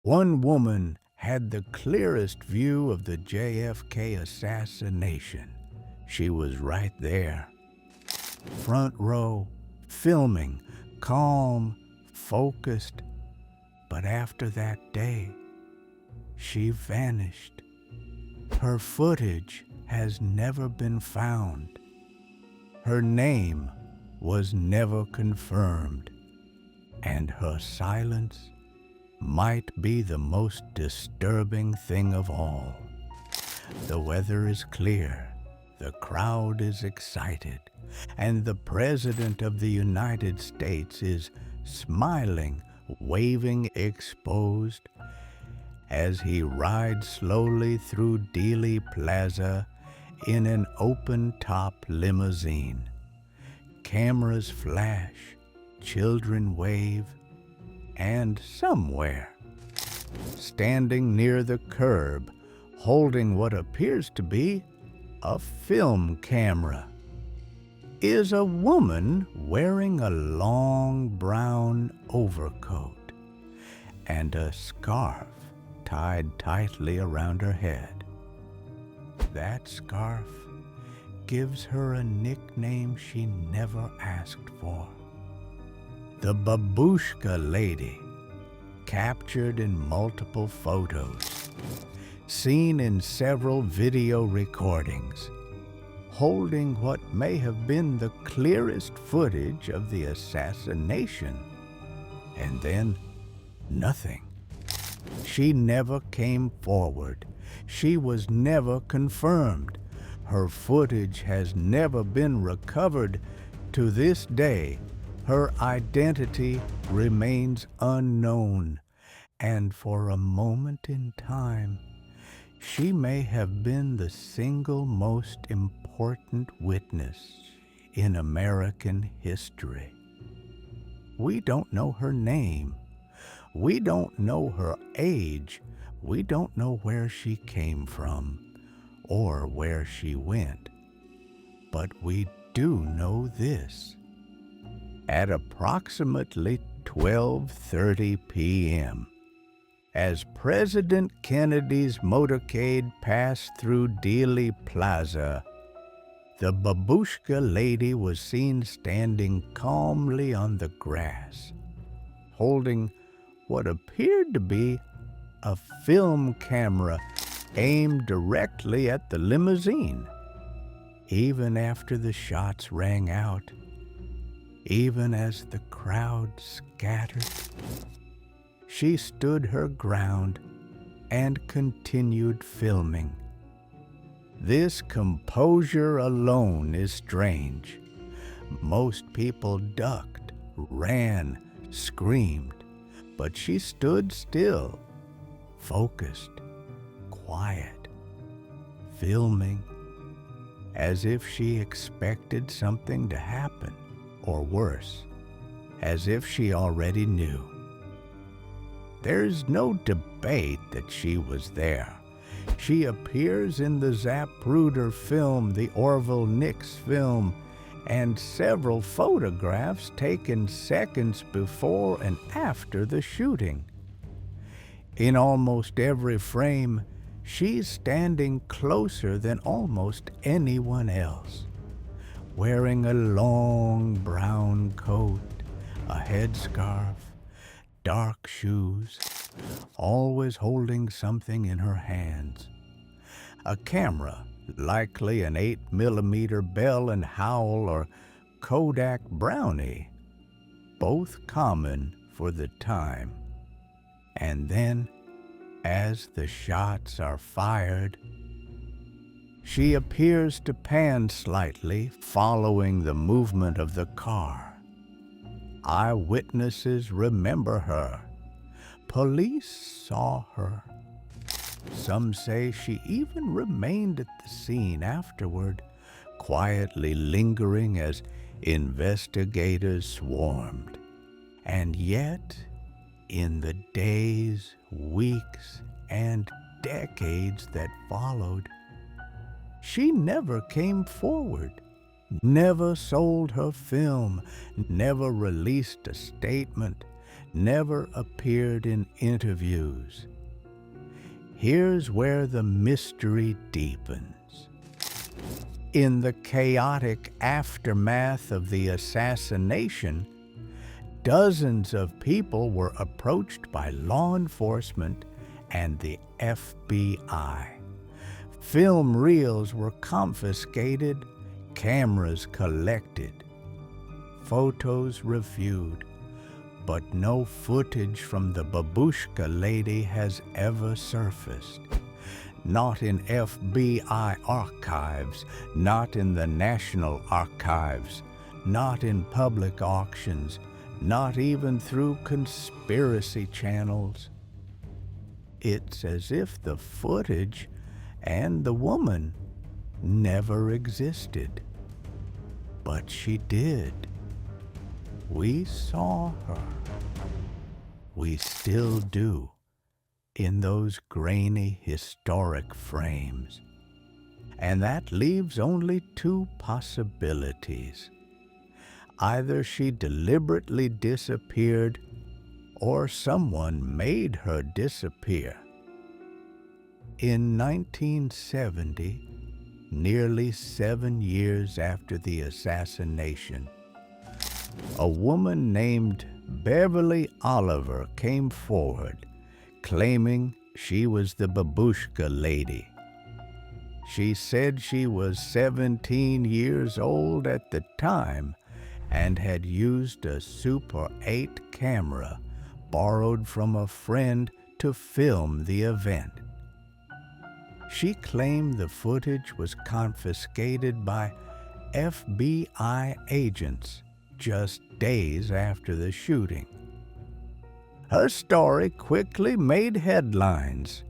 One woman had the clearest view of the JFK assassination. She was right there, front row, filming, calm, focused. But after that day, she vanished. Her footage has never been found. Her name was never confirmed, and her silence might be the most disturbing thing of all. The weather is clear, the crowd is excited, and the President of the United States is smiling, waving exposed as he rides slowly through Dealey Plaza in an open-top limousine. Cameras flash, children wave, and somewhere, standing near the curb, holding what appears to be a film camera, is a woman wearing a long brown overcoat and a scarf tied tightly around her head. That scarf gives her a nickname she never asked for. The Babushka Lady, captured in multiple photos, seen in several video recordings, holding what may have been the clearest footage of the assassination. And then, nothing. She never came forward. She was never confirmed. Her footage has never been recovered. To this day, her identity remains unknown, and for a moment in time, she may have been the single most important witness in American history. We don't know her name. We don't know her age. We don't know where she came from or where she went. But we do know this. At approximately 12:30 p.m., as President Kennedy's motorcade passed through Dealey Plaza, the Babushka Lady was seen standing calmly on the grass, holding what appeared to be a film camera aimed directly at the limousine. Even after the shots rang out, even as the crowd scattered, she stood her ground and continued filming. This composure alone is strange. Most people ducked, ran, screamed, but she stood still, focused, quiet, filming, as if she expected something to happen, or worse, as if she already knew. There's no debate that she was there. She appears in the Zapruder film, the Orville Nix film, and several photographs taken seconds before and after the shooting. In almost every frame, she's standing closer than almost anyone else, wearing a long brown coat, a headscarf, dark shoes, always holding something in her hands. A camera, likely an 8mm Bell and Howell or Kodak Brownie, both common for the time. And then, as the shots are fired, she appears to pan slightly, following the movement of the car. Eyewitnesses remember her. Police saw her. Some say she even remained at the scene afterward, quietly lingering as investigators swarmed. And yet, in the days, weeks, and decades that followed, she never came forward, never sold her film, never released a statement, never appeared in interviews. Here's where the mystery deepens. In the chaotic aftermath of the assassination, dozens of people were approached by law enforcement and the FBI. Film reels were confiscated, cameras collected, photos reviewed, but no footage from the Babushka Lady has ever surfaced. Not in FBI archives, not in the National Archives, not in public auctions, not even through conspiracy channels. It's as if the footage and the woman never existed. But she did. We saw her. We still do, in those grainy historic frames. And that leaves only two possibilities. Either she deliberately disappeared, or someone made her disappear. In 1970, nearly 7 years after the assassination, a woman named Beverly Oliver came forward, claiming she was the Babushka Lady. She said she was 17 years old at the time and had used a Super 8 camera borrowed from a friend to film the event. She claimed the footage was confiscated by FBI agents just days after the shooting. Her story quickly made headlines.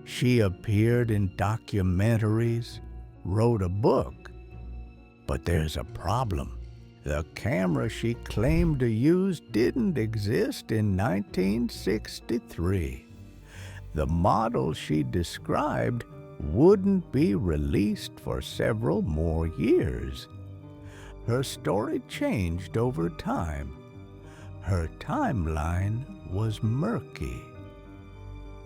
She appeared in documentaries, wrote a book. But there's a problem. The camera she claimed to use didn't exist in 1963. The model she described wouldn't be released for several more years. Her story changed over time. Her timeline was murky.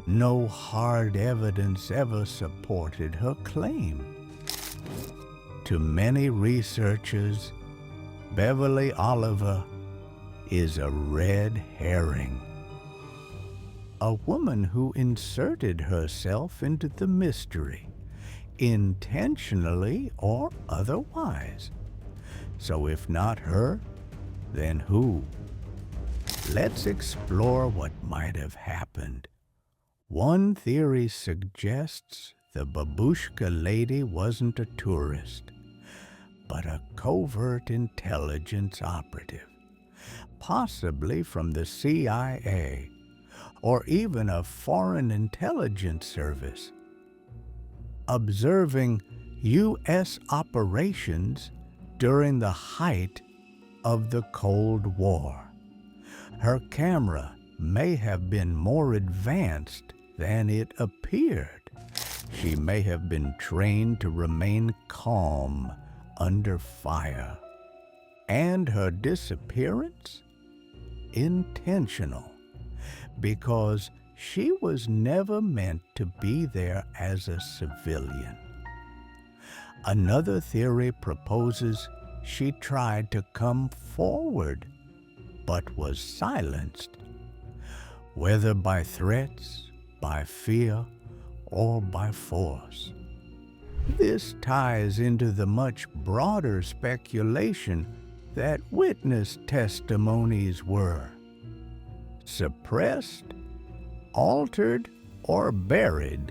No hard evidence ever supported her claim. To many researchers, Beverly Oliver is a red herring. A woman who inserted herself into the mystery, intentionally or otherwise. So if not her, then who? Let's explore what might have happened. One theory suggests the Babushka Lady wasn't a tourist, but a covert intelligence operative, possibly from the CIA or even a foreign intelligence service, observing U.S. operations during the height of the Cold War. Her camera may have been more advanced than it appeared. She may have been trained to remain calm under fire. And her disappearance? Intentional, because she was never meant to be there as a civilian. Another theory proposes she tried to come forward, but was silenced, whether by threats, by fear, or by force. This ties into the much broader speculation that witness testimonies were suppressed, altered, or buried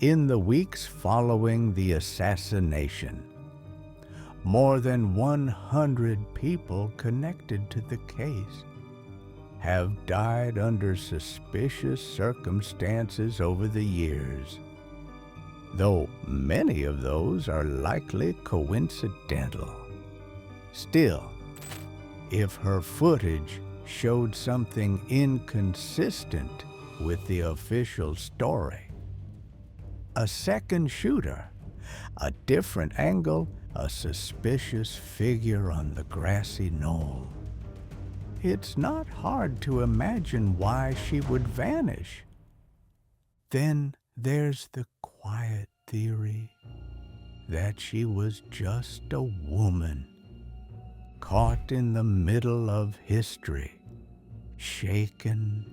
in the weeks following the assassination. More than 100 people connected to the case have died under suspicious circumstances over the years, though many of those are likely coincidental. Still, if her footage showed something inconsistent with the official story, a second shooter, a different angle, a suspicious figure on the grassy knoll, it's not hard to imagine why she would vanish. Then there's the quiet theory that she was just a woman caught in the middle of history, shaken,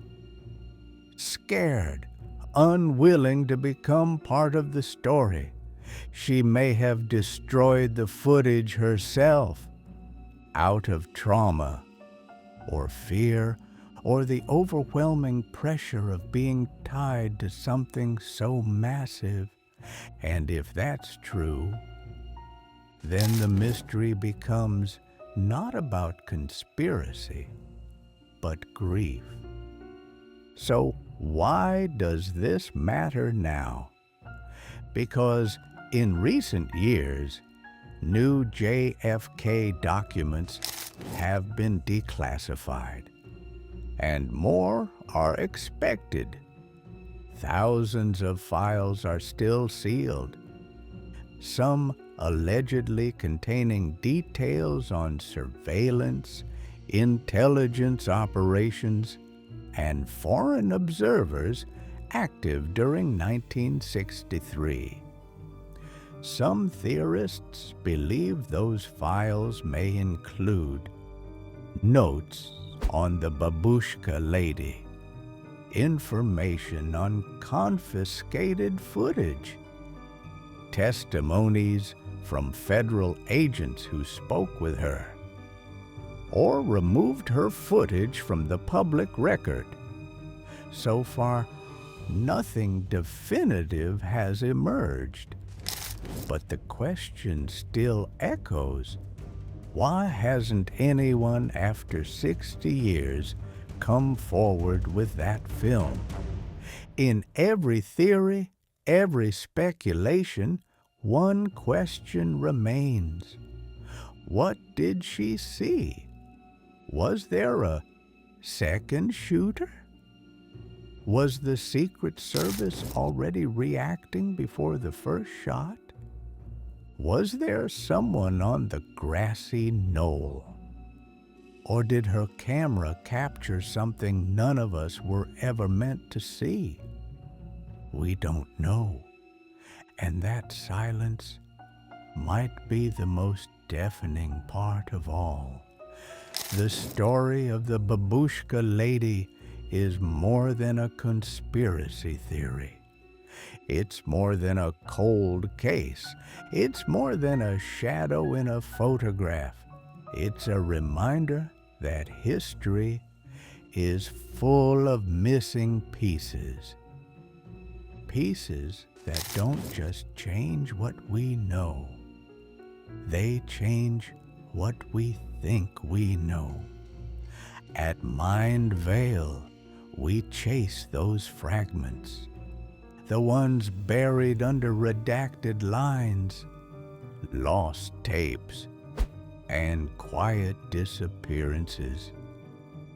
scared, unwilling to become part of the story. She may have destroyed the footage herself out of trauma or fear or the overwhelming pressure of being tied to something so massive. And if that's true, then the mystery becomes not about conspiracy, but grief. So why does this matter now? Because in recent years, new JFK documents have been declassified, and more are expected. Thousands of files are still sealed, some allegedly containing details on surveillance, intelligence operations, and foreign observers active during 1963. Some theorists believe those files may include notes on the Babushka Lady, information on confiscated footage, testimonies from federal agents who spoke with her, or removed her footage from the public record. So far, nothing definitive has emerged, but the question still echoes. Why hasn't anyone after 60 years come forward with that film? In every theory, every speculation, one question remains. What did she see? Was there a second shooter? Was the Secret Service already reacting before the first shot? Was there someone on the grassy knoll? Or did her camera capture something none of us were ever meant to see? We don't know. And that silence might be the most deafening part of all. The story of the Babushka Lady is more than a conspiracy theory. It's more than a cold case. It's more than a shadow in a photograph. It's a reminder that history is full of missing pieces. Pieces that don't just change what we know. They change what we think we know. At MindVeil, we chase those fragments, the ones buried under redacted lines, lost tapes, and quiet disappearances,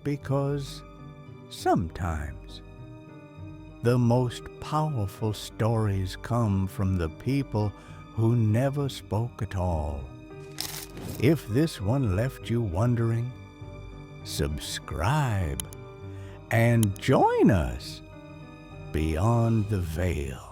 because sometimes the most powerful stories come from the people who never spoke at all. If this one left you wondering, subscribe and join us beyond the veil.